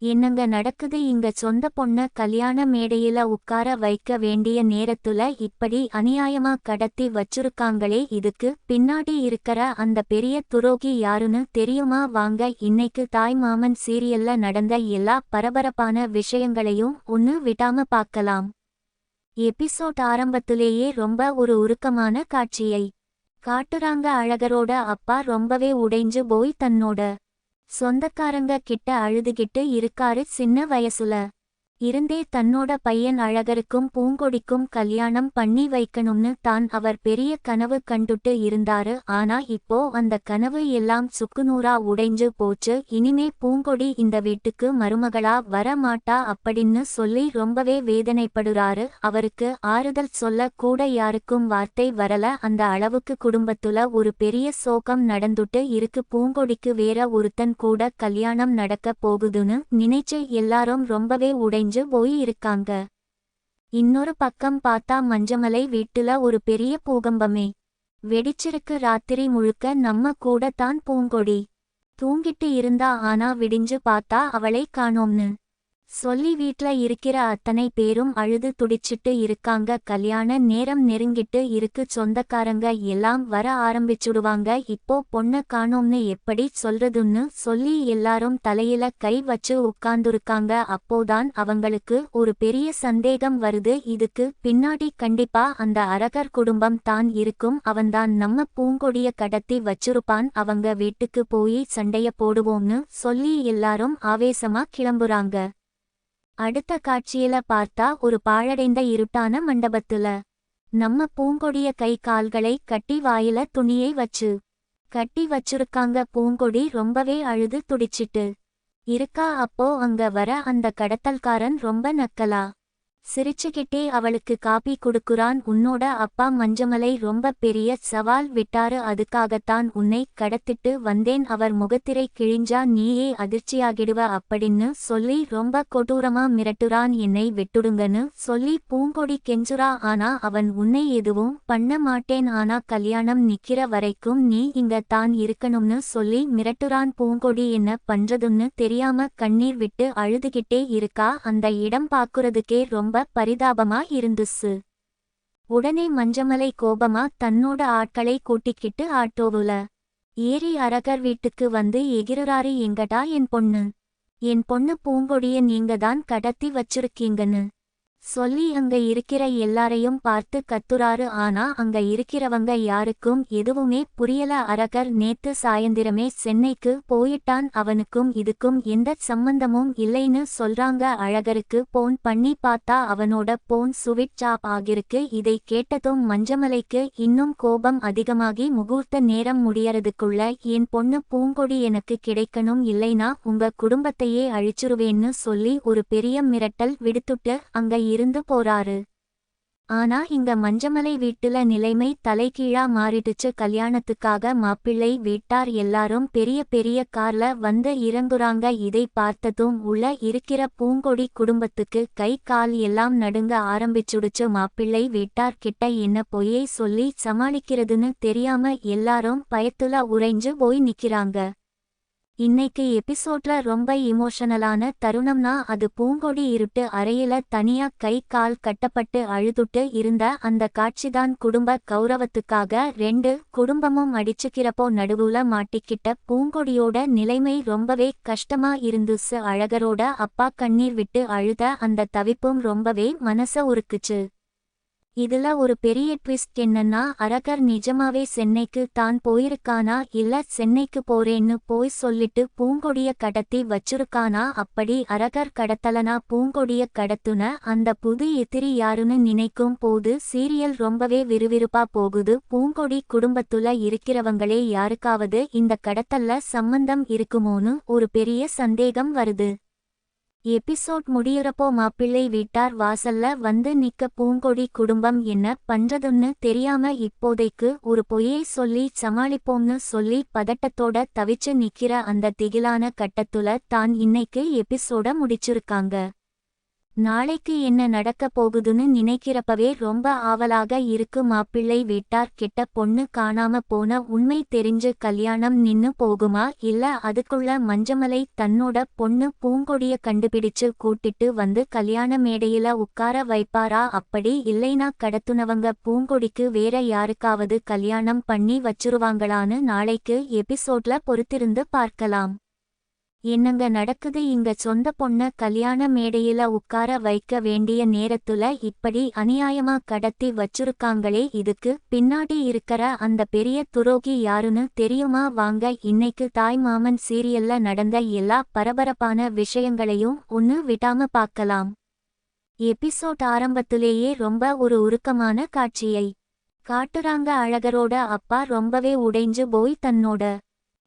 என்னங்க நடக்குது இங்க? சொந்த பொண்ண கல்யாண மேடையில உட்கார வைக்க வேண்டிய நேரத்துல இப்படி அநியாயமா கடத்தி வச்சிருக்காங்களே, இதுக்கு பின்னாடி இருக்கற அந்த பெரிய துரோகி யாருன்னு தெரியுமா? வாங்க இன்னைக்கு தாய் மாமன் சீரியல்ல நடந்த எல்லா பரபரப்பான விஷயங்களையும் ஒன்னு விடாம பார்க்கலாம். எபிசோட் ஆரம்பத்திலேயே ரொம்ப ஒரு உருக்கமான காட்சியை காட்டுறாங்க. அழகரோட அப்பா ரொம்பவே உடைஞ்சு போய் தன்னோட சொந்தக்காரங்க கிட்ட அழுதுகிட்டு இருக்காரு. சின்ன வயசுல இருந்தே தன்னோட பையன் அழகருக்கும் பூங்கொடிக்கும் கல்யாணம் பண்ணி வைக்கணும்னு தான் அவர் பெரிய கனவு கண்டுட்டு இருந்தாரு. ஆனா இப்போ அந்த கனவு எல்லாம் சுக்குநூறா உடைஞ்சு போச்சு. இனிமே பூங்கொடி இந்த வீட்டுக்கு மருமகளா வர மாட்டா அப்படின்னு சொல்லி ரொம்பவே வேதனைப்படுறாரு. அவருக்கு ஆறுதல் சொல்ல கூட யாருக்கும் வார்த்தை வரல. அந்த அளவுக்கு குடும்பத்துல ஒரு பெரிய சோகம் நடந்துட்டு இருக்கு. பூங்கொடிக்கு வேற ஒருத்தன் கூட கல்யாணம் நடக்க போகுதுன்னு நினைச்சு எல்லாரும் ரொம்பவே உடைஞ்சு போய் இருக்காங்க. இன்னொரு பக்கம் பார்த்தா மஞ்சமலை வீட்டுல ஒரு பெரிய பூகம்பமே வெடிச்சிருக்கு. ராத்திரி முழுக்க நம்ம கூட தான் பூங்கொடி தூங்கிட்டு இருந்தா. ஆனா விடிஞ்சு பார்த்தா அவளை காணோம்னு சொல்லி வீட்ல இருக்கிற அத்தனை பேரும் அழுது துடிச்சிட்டு இருக்காங்க. கல்யாண நேரம் நெருங்கிட்டு இருக்கு. சொந்தக்காரங்க எல்லாம் வர ஆரம்பிச்சுடுவாங்க. இப்போ பொண்ண காணோம்னு எப்படி சொல்றதுன்னு சொல்லி எல்லாரும் தலையில கை வச்சு உட்கார்ந்துருக்காங்க. அப்போதான் அவங்களுக்கு ஒரு பெரிய சந்தேகம் வருது. இதுக்கு பின்னாடி கண்டிப்பா அந்த அரகர் குடும்பம் தான் இருக்கும். அவன்தான் நம்ம பூங்கொடிய கடத்தி வச்சிருப்பான். அவங்க வீட்டுக்கு போய் சண்டைய போடுவோம்னு சொல்லி எல்லாரும் ஆவேசமா கிளம்புறாங்க. அடுத்த காட்சியில பார்த்தா ஒரு பாழடைந்த இருட்டான மண்டபத்துல நம்ம பூங்கொடிய கை கால்களை கட்டி வாயில துணியை வச்சு கட்டி வச்சிருக்காங்க. பூங்கொடி ரொம்பவே அழுது துடிச்சிட்டு இருக்கா. அப்போ அங்க வர அந்த கடத்தல்காரன் ரொம்ப நக்கலா சிரிச்சுக்கிட்டே அவளுக்கு காப்பி குடுக்குறான். உன்னோட அப்பா மஞ்சமலை ரொம்ப பெரிய சவால் விட்டாரு. அதுக்காகத்தான் உன்னை கடத்திட்டு வந்தேன். அவர் முகத்திரை கிழிஞ்சா நீயே அதிர்ச்சியாகிடுவ அப்படின்னு சொல்லி ரொம்ப கொடூரமா மிரட்டுறான். என்னை விட்டுடுங்கன்னு சொல்லி பூங்கொடி கெஞ்சுறா. ஆனா அவன் உன்னை எதுவும் பண்ண மாட்டேன், ஆனா கல்யாணம் நிக்கிற வரைக்கும் நீ இங்க தான் இருக்கணும்னு சொல்லி மிரட்டுறான். பூங்கொடி என்ன பண்றதுன்னு தெரியாம கண்ணீர் விட்டு அழுதுகிட்டே இருக்கா. அந்த இடம் பாக்குறதுக்கே ரொம்ப பரிதாபமா இருந்துச்சு. உடனே மஞ்சமலை கோபமா தன்னோட ஆட்களை கூட்டிக்கிட்டு ஆட்டோவுல ஏறி அரகர் வீட்டுக்கு வந்து எகிறுறாரு. எங்கடா என் பொண்ணு பூங்கொடிய நீங்க தான் கடத்தி வச்சிருக்கீங்கன்னு சொல்லி அங்க இருக்கிற எல்லாரையும் பார்த்து கத்துறாரு. ஆனா அங்க இருக்கிறவங்க யாருக்கும் எதுவுமே புரியல. அரகர் நேத்து சாயந்திரமே சென்னைக்கு போயிட்டான். அவனுக்கும் இதுக்கும் எந்த சம்பந்தமும் இல்லைன்னு சொல்றாங்க. அழகருக்கு போன் பண்ணி பார்த்தா அவனோட போன் சுவிட்ச் ஆஃப் ஆகிருக்கு. இதை கேட்டதும் மஞ்சமலைக்கு இன்னும் கோபம் அதிகமாகி முகூர்த்த நேரம் முடியறதுக்குள்ள என் பொண்ணு பூங்கொடி எனக்கு கிடைக்கணும், இல்லைனா உங்க குடும்பத்தையே அழிச்சுருவேன்னு சொல்லி ஒரு பெரிய மிரட்டல் விடுத்துட்டு அங்க இருந்து போறாரு. ஆனா இங்க மஞ்சமலை வீட்டுல நிலைமை தலைகீழா மாறிடுச்சு. கல்யாணத்துக்காக மாப்பிள்ளை வீட்டார் எல்லாரும் பெரிய பெரிய கார்ல வந்து இறங்குறாங்க. இதை பார்த்ததும் உள்ள இருக்கிற பூங்கொடி குடும்பத்துக்கு கை கால் எல்லாம் நடுங்க ஆரம்பிச்சுடுச்சு. மாப்பிள்ளை வீட்டார் கிட்ட என்ன பொய்யை சொல்லி சமாளிக்கிறதுன்னு தெரியாம எல்லாரும் பயத்துல உறைஞ்சு போய் நிக்கிறாங்க. இன்னைக்கு எபிசோட்ல ரொம்ப இமோஷனலான தருணம்னா அது பூங்கொடி இருட்டு அறையில தனியா கை கால் கட்டப்பட்டு அழுதுட்டு இருந்த அந்த காட்சிதான். குடும்ப கௌரவத்துக்காக ரெண்டு குடும்பமும் அடிச்சுக்கிறப்போ நடுவுல மாட்டிக்கிட்ட பூங்கொடியோட நிலைமை ரொம்பவே கஷ்டமா இருந்துச்சு. அழகரோட அப்பா கண்ணீர் விட்டு அழுத அந்த தவிப்பும் ரொம்பவே மனச உருக்குச்சு. இதுல ஒரு பெரிய ட்விஸ்ட் என்னன்னா, அரகர் நிஜமாவே சென்னைக்கு தான் போயிருக்கானா இல்ல சென்னைக்கு போறேன்னு போய் சொல்லிட்டு பூங்கொடிய கடத்தி வச்சிருக்கானா? அப்படி அரகர் கடத்தலனா பூங்கொடிய கடத்துன அந்த புது எதிரி யாருன்னு நினைக்கும் போது சீரியல் ரொம்பவே விறுவிறுப்பா போகுது. பூங்கொடி குடும்பத்துல இருக்கிறவங்களே யாருக்காவது இந்த கடத்தல்ல சம்பந்தம் இருக்குமோன்னு ஒரு பெரிய சந்தேகம் வருது. எபிசோட் முடியறப்போ மாப்பிள்ளை வீட்டார் வாசல்ல வந்து நிக்க பூங்கொடி குடும்பம் என்ன பண்றதுன்னு தெரியாம இப்போதைக்கு ஒரு பொய்யை சொல்லி சமாளிப்போம்னு சொல்லி பதட்டத்தோட தவிச்சு நிக்கிற அந்த திகிலான கட்டத்துல தான் இன்னைக்கு எபிசோட முடிச்சிருக்காங்க. நாளைக்கு என்ன நடக்க போகுதுன்னு நினைக்கிறப்பவே ரொம்ப ஆவலாக இருக்கு. மாப்பிள்ளை வீட்டார் கிட்ட பொண்ணு காணாம போன உண்மை தெரிஞ்சு கல்யாணம் நின்னு போகுமா, இல்ல அதுக்குள்ள மஞ்சமலை தன்னோட பொண்ணு பூங்கொடிய கண்டுபிடிச்சு கூட்டிட்டு வந்து கல்யாண மேடையில உட்கார வைப்பாரா? அப்படி இல்லைனா கடத்துனவங்க பூங்கொடிக்கு வேற யாருக்காவது கல்யாணம் பண்ணி வச்சிருவாங்களான்னு நாளைக்கு எபிசோட்ல பொறுத்திருந்து பார்க்கலாம். என்னங்க நடக்குது இங்க? சொந்த பொண்ண கல்யாண மேடையில உட்கார வைக்க வேண்டிய நேரத்துல இப்படி அநியாயமா கடத்தி வச்சிருக்காங்களே, இதுக்கு பின்னாடி இருக்கிற அந்த பெரிய துரோகி யாருன்னு தெரியுமா? வாங்க இன்னைக்கு தாய் மாமன் சீரியல்ல நடந்த எல்லா பரபரப்பான விஷயங்களையும் ஒன்னு விடாம பார்க்கலாம். எபிசோட் ஆரம்பத்திலேயே ரொம்ப ஒரு உருக்கமான காட்சியை காட்டுறாங்க. அழகரோட அப்பா ரொம்பவே உடைஞ்சு போய் தன்னோட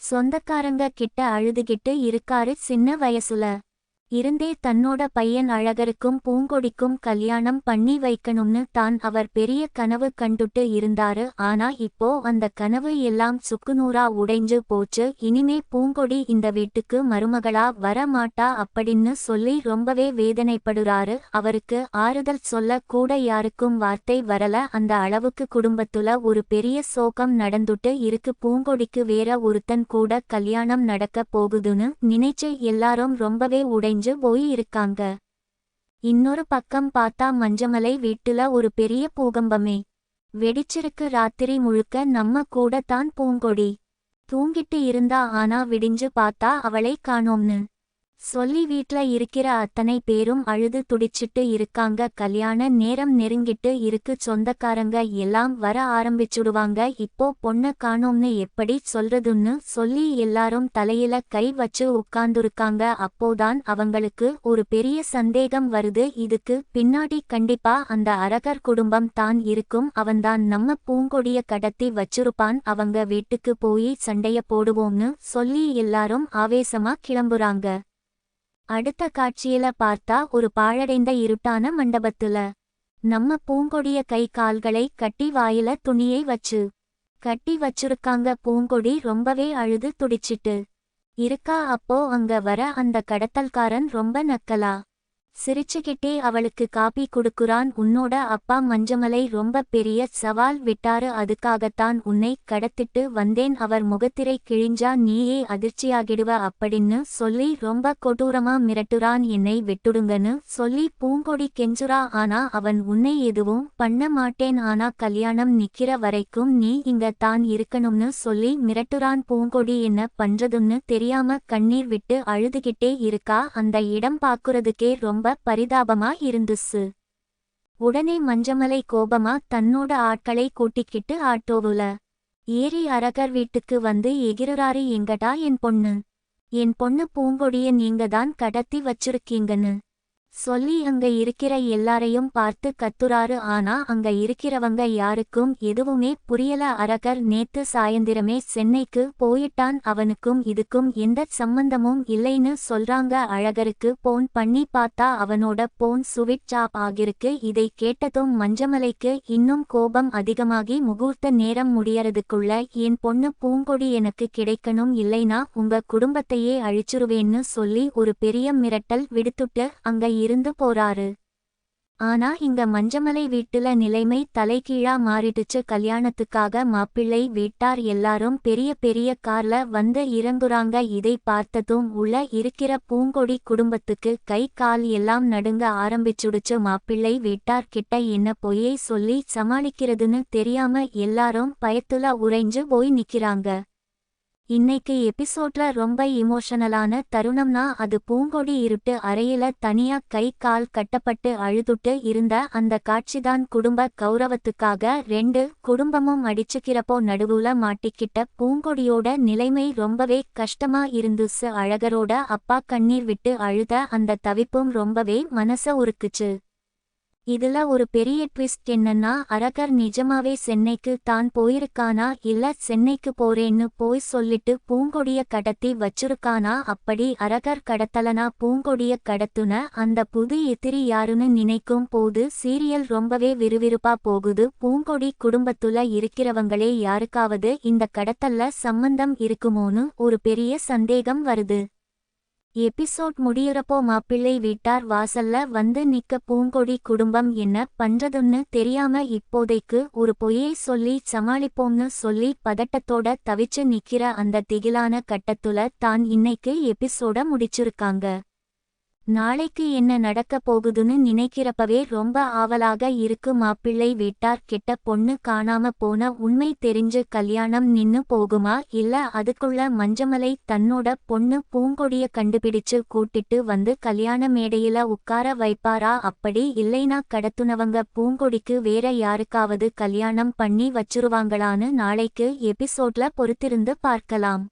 சொந்தக்காரங்க கிட்ட அழுதுகிட்டு இருக்காரு. சின்ன வயசுல இருந்தே தன்னோட பையன் அழகருக்கும் பூங்கொடிக்கும் கல்யாணம் பண்ணி வைக்கணும்னு தான் அவர் பெரிய கனவு கண்டுட்டு இருந்தாரு. ஆனா இப்போ அந்த கனவு எல்லாம் சுக்குநூறா உடைஞ்சு போச்சு. இனிமே பூங்கொடி இந்த வீட்டுக்கு மருமகளா வர மாட்டா அப்படின்னு சொல்லி ரொம்பவே வேதனைப்படுறாரு. அவருக்கு ஆறுதல் சொல்ல கூட யாருக்கும் வார்த்தை வரல. அந்த அளவுக்கு குடும்பத்துல ஒரு பெரிய சோகம் நடந்துட்டு இருக்கு. பூங்கொடிக்கு வேற ஒருத்தன் கூட கல்யாணம் நடக்க போகுதுன்னு நினைச்சு எல்லாரும் ரொம்பவே உடைஞ்சு போய் இருக்காங்க. இன்னொரு பக்கம் பார்த்தா மஞ்சமலை வீட்டுல ஒரு பெரிய பூகம்பமே வெடிச்சிருக்கு. ராத்திரி முழுக்க நம்ம கூட தான் பூங்கொடி தூங்கிட்டு இருந்தா. ஆனா விடிஞ்சு பார்த்தா அவளை காணோம்னு சொல்லி வீட்ல இருக்கிற அத்தனை பேரும் அழுது துடிச்சிட்டு இருக்காங்க. கல்யாண நேரம் நெருங்கிட்டு இருக்கு. சொந்தக்காரங்க எல்லாம் வர ஆரம்பிச்சுடுவாங்க. இப்போ பொண்ண காணோம்னு எப்படி சொல்றதுன்னு சொல்லி எல்லாரும் தலையில கை வச்சு உட்கார்ந்துருக்காங்க. அப்போதான் அவங்களுக்கு ஒரு பெரிய சந்தேகம் வருது. இதுக்கு பின்னாடி கண்டிப்பா அந்த அரகர் குடும்பம் தான் இருக்கும். அவன்தான் நம்ம பூங்கொடிய கடத்தி வச்சிருப்பான். அவங்க வீட்டுக்கு போய் சண்டைய போடுவோம்னு சொல்லி எல்லாரும் ஆவேசமா கிளம்புறாங்க. அடுத்த காட்சியில பார்த்தா ஒரு பாழடைந்த இருட்டான மண்டபத்துல நம்ம பூங்கொடிய கை கால்களை கட்டி வாயில துணியை வச்சு கட்டி வச்சிருக்காங்க. பூங்கொடி ரொம்பவே அழுது துடிச்சிட்டு இருக்கா. அப்போ அங்க வர அந்த கடத்தல்காரன் ரொம்ப நக்கலா சிரிச்சுக்கிட்டே அவளுக்கு காப்பி குடுக்குறான். உன்னோட அப்பா மஞ்சமலை ரொம்ப பெரிய சவால் விட்டாரு. அதுக்காகத்தான் உன்னை கடத்திட்டு வந்தேன். அவர் முகத்திரை கிழிஞ்சா நீயே அதிர்ச்சியாகிடுவ அப்படின்னு சொல்லி ரொம்ப கொடூரமா மிரட்டுறான். என்னை விட்டுடுங்கன்னு சொல்லி பூங்கொடி கெஞ்சுறா. ஆனா அவன் உன்னை எதுவும் பண்ண மாட்டேன், ஆனா கல்யாணம் நிக்கிற வரைக்கும் நீ இங்க தான் இருக்கணும்னு சொல்லி மிரட்டுறான். பூங்கொடி என்ன பண்றதுன்னு தெரியாம கண்ணீர் விட்டு அழுதுகிட்டே இருக்கா. அந்த இடம் பாக்குறதுக்கே ரொம்ப பரிதாபமா இருந்துச்சு. உடனே மஞ்சமலை கோபமா தன்னோட ஆட்களை கூட்டிக்கிட்டு ஆட்டோவுல ஏறி அரகர் வீட்டுக்கு வந்து எகிறுறாரு. எங்கடா என் பொண்ணு பூங்கொடிய நீங்க தான் கடத்தி வச்சிருக்கீங்கன்னு சொல்லி அங்க இருக்கிற எல்லாரையும் பார்த்து கத்துறாரு. ஆனா அங்க இருக்கிறவங்க யாருக்கும் எதுவுமே புரியல. அரகர் நேத்து சாயந்திரமே சென்னைக்கு போயிட்டான். அவனுக்கும் இதுக்கும் எந்த சம்பந்தமும் இல்லைன்னு சொல்றாங்க. அழகருக்கு போன் பண்ணி பார்த்தா அவனோட போன் சுவிட்ச் ஆஃப் ஆகிருக்கு. இதை கேட்டதும் மஞ்சமலைக்கு இன்னும் கோபம் அதிகமாகி முகூர்த்த நேரம் முடியறதுக்குள்ள என் பொண்ணு பூங்கொடி எனக்கு கிடைக்கணும், இல்லைனா உங்க குடும்பத்தையே அழிச்சிருவேன்னு சொல்லி ஒரு பெரிய மிரட்டல் விடுத்துட்டு அங்க இருந்து போறாரு. ஆனா இங்க மஞ்சமலை வீட்டுல நிலைமை தலைகீழா மாறிடுச்சு. கல்யாணத்துக்காக மாப்பிள்ளை வீட்டார் எல்லாரும் பெரிய பெரிய கார்ல வந்து இறங்குறாங்க. இதை பார்த்ததும் உள்ள இருக்கிற பூங்கொடி குடும்பத்துக்கு கை கால் எல்லாம் நடுங்க ஆரம்பிச்சுடுச்சு. மாப்பிள்ளை வீட்டார் கிட்ட என்ன பொய்யை சொல்லி சமாளிக்கிறதுன்னு தெரியாம எல்லாரும் பயத்துல உறைஞ்சு போய் நிக்கிறாங்க. இன்னைக்கு எபிசோட்ல ரொம்ப இமோஷனலான தருணம்னா அது பூங்கொடி இருட்டு அறையில தனியா கை கால் கட்டப்பட்டு அழுதுட்டு இருந்த அந்த காட்சிதான். குடும்ப கௌரவத்துக்காக ரெண்டு குடும்பமும் அடிச்சுக்கிறப்போ நடுவுல மாட்டிக்கிட்ட பூங்கொடியோட நிலைமை ரொம்பவே கஷ்டமா இருந்துச்சு. அழகரோட அப்பா கண்ணீர் விட்டு அழுத அந்த தவிப்பும் ரொம்பவே மனச உருக்குச்சு. இதுல ஒரு பெரிய ட்விஸ்ட் என்னன்னா, அரகர் நிஜமாவே சென்னைக்கு தான் போயிருக்கானா, இல்ல சென்னைக்கு போறேன்னு போய் சொல்லிட்டு பூங்கொடிய கடத்தி வச்சிருக்கானா? அப்படி அரகர் கடத்தலனா பூங்கொடிய கடத்துன அந்த புது எதிரி யாருன்னு நினைக்கும் போது சீரியல் ரொம்பவே விறுவிறுப்பா போகுது. பூங்கொடி குடும்பத்துல இருக்கிறவங்களே யாருக்காவது இந்த கடத்தல்ல சம்பந்தம் இருக்குமோன்னு ஒரு பெரிய சந்தேகம் வருது. எபிசோட் முடியறப்போ மாப்பிள்ளை வீட்டார் வாசல்ல வந்து நிக்க பூங்கொடி குடும்பம் என்ன பண்றதுன்னு தெரியாம இப்போதைக்கு ஒரு பொய்யை சொல்லி சமாளிப்போம்னு சொல்லி பதட்டத்தோட தவிச்சு நிக்கிற அந்த திகிலான கட்டத்துல தான் இன்னைக்கு எபிசோட முடிச்சிருக்காங்க. நாளைக்கு என்ன நடக்க போகுதுன்னு நினைக்கிறப்பவே ரொம்ப ஆவலாக இருக்கு. மாப்பிள்ளை வீட்டார் கிட்ட பொண்ணு காணாம போன உண்மை தெரிஞ்சு கல்யாணம் நின்னு போகுமா, இல்ல அதுக்குள்ள மஞ்சமலை தன்னோட பொண்ணு பூங்கொடிய கண்டுபிடிச்சு கூட்டிட்டு வந்து கல்யாண மேடையில உட்கார வைப்பாரா? அப்படி இல்லைனா கடத்துனவங்க பூங்கொடிக்கு வேற யாருக்காவது கல்யாணம் பண்ணி வச்சிருவாங்களான்னு நாளைக்கு எபிசோட்ல பொறுத்திருந்து பார்க்கலாம்.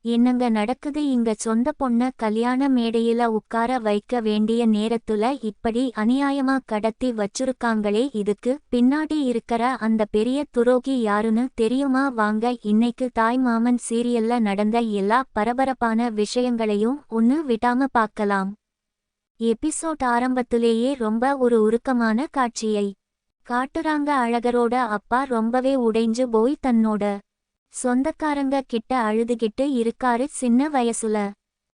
என்னங்க நடக்குது இங்க? சொந்த பொண்ண கல்யாண மேடையில உட்கார வைக்க வேண்டிய நேரத்துல இப்படி அநியாயமா கடத்தி வச்சிருக்காங்களே, இதுக்கு பின்னாடி இருக்கிற அந்த பெரிய துரோகி யாருன்னு தெரியுமா? வாங்க இன்னைக்கு தாய் மாமன் சீரியல்ல நடந்த எல்லா பரபரப்பான விஷயங்களையும் ஒன்னு விடாம பார்க்கலாம். எபிசோட் ஆரம்பத்திலேயே ரொம்ப ஒரு உருக்கமான காட்சியை காட்டுறாங்க. அழகரோட அப்பா ரொம்பவே உடைஞ்சு போய் தன்னோட சொந்தக்காரங்க கிட்ட அழுதுகிட்டு இருக்காரு. சின்ன வயசுல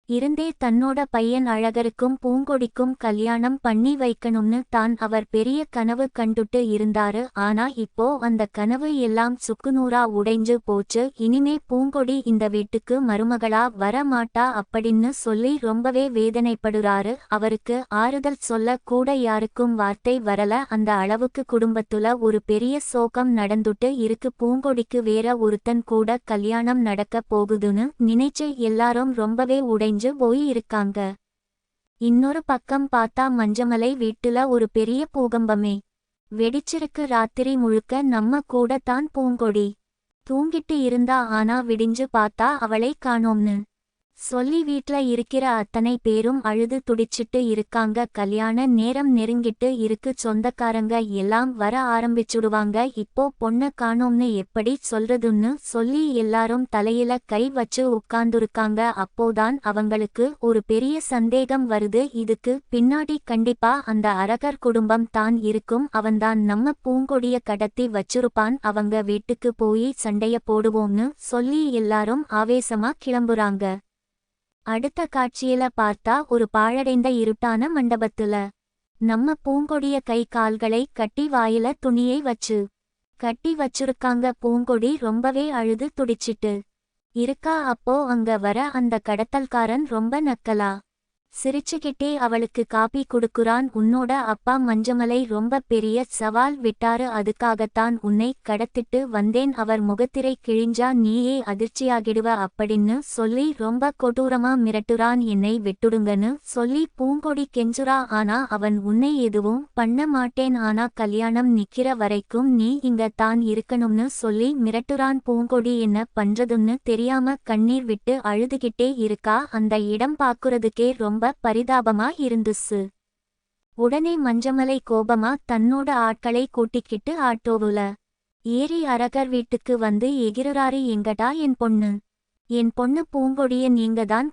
இருந்தே தன்னோட பையன் அழகருக்கும் பூங்கொடிக்கும் கல்யாணம் பண்ணி வைக்கணும்னு தான் அவர் பெரிய கனவு கண்டுட்டு இருந்தாரு. ஆனா இப்போ அந்த கனவு எல்லாம் சுக்குநூறா உடைஞ்சு போச்சு. இனிமே பூங்கொடி இந்த வீட்டுக்கு மருமகளா வர மாட்டா அப்படின்னு சொல்லி ரொம்பவே வேதனைப்படுறாரு. அவருக்கு ஆறுதல் சொல்ல கூட யாருக்கும் வார்த்தை வரல. அந்த அளவுக்கு குடும்பத்துல ஒரு பெரிய சோகம் நடந்துட்டு இருக்கு. பூங்கொடிக்கு வேற ஒருத்தன் கூட கல்யாணம் நடக்க போகுதுன்னு நினைச்சு எல்லாரும் ரொம்பவே உடைஞ்சு போய் இருக்காங்க. இன்னொரு பக்கம் பார்த்தா மஞ்சமலை வீட்டுல ஒரு பெரிய பூகம்பமே வெடிச்சிருக்கு. ராத்திரி முழுக்க நம்ம கூட தான் பூங்கொடி தூங்கிட்டு இருந்தா. ஆனா விடிஞ்சு பார்த்தா அவளை காணோம்னு சொல்லி வீட்ல இருக்கிற அத்தனை பேரும் அழுது துடிச்சிட்டு இருக்காங்க. கல்யாண நேரம் நெருங்கிட்டு இருக்கு. சொந்தக்காரங்க எல்லாம் வர ஆரம்பிச்சுடுவாங்க. இப்போ பொண்ண காணோம்னு எப்படி சொல்றதுன்னு சொல்லி எல்லாரும் தலையில கை வச்சு உட்கார்ந்துருக்காங்க. அப்போதான் அவங்களுக்கு ஒரு பெரிய சந்தேகம் வருது. இதுக்கு பின்னாடி கண்டிப்பா அந்த அரகர் குடும்பம் தான் இருக்கும். அவன்தான் நம்ம பூங்கொடிய கடத்தி வச்சிருப்பான். அவங்க வீட்டுக்கு போய் சண்டைய போடுவோம்னு சொல்லி எல்லாரும் ஆவேசமா கிளம்புறாங்க. அடுத்த காட்சியில பார்த்தா ஒரு பாழடைந்த இருட்டான மண்டபத்துல நம்ம பூங்கொடிய கை கால்களை கட்டி வாயில துணியை வச்சு கட்டி வச்சிருக்காங்க. பூங்கொடி ரொம்பவே அழுது துடிச்சிட்டு இருக்கா. அப்போ அங்க வர அந்த கடத்தல்காரன் ரொம்ப நக்கலா சிரிச்சுக்கிட்டே அவளுக்கு காப்பி குடுக்குறான். உன்னோட அப்பா மஞ்சமலை ரொம்ப பெரிய சவால் விட்டாரு. அதுக்காகத்தான் உன்னை கடத்திட்டு வந்தேன். அவர் முகத்திரை கிழிஞ்சா நீயே அதிர்ச்சியாகிடுவ அப்படின்னு சொல்லி ரொம்ப கொடூரமா மிரட்டுறான். என்னை விட்டுடுங்கன்னு சொல்லி பூங்கொடி கெஞ்சுறா. ஆனா அவன் உன்னை எதுவும் பண்ண மாட்டேன், ஆனா கல்யாணம் நிக்கிற வரைக்கும் நீ இங்க தான் இருக்கணும்னு சொல்லி மிரட்டுறான். பூங்கொடி என்ன பண்றதுன்னு தெரியாம கண்ணீர் விட்டு அழுதுகிட்டே இருக்கா. அந்த இடம் பாக்குறதுக்கே ரொம்ப பரிதாபமா இருந்துச்சு. உடனே மஞ்சமலை கோபமா தன்னோட ஆட்களை கூட்டிக்கிட்டு ஆட்டோவுல ஏறி அரகர் வீட்டுக்கு வந்து எகிறுறாரு. எங்கடா என் பொண்ணு? என் பொண்ணு பூங்கொடிய நீங்க தான்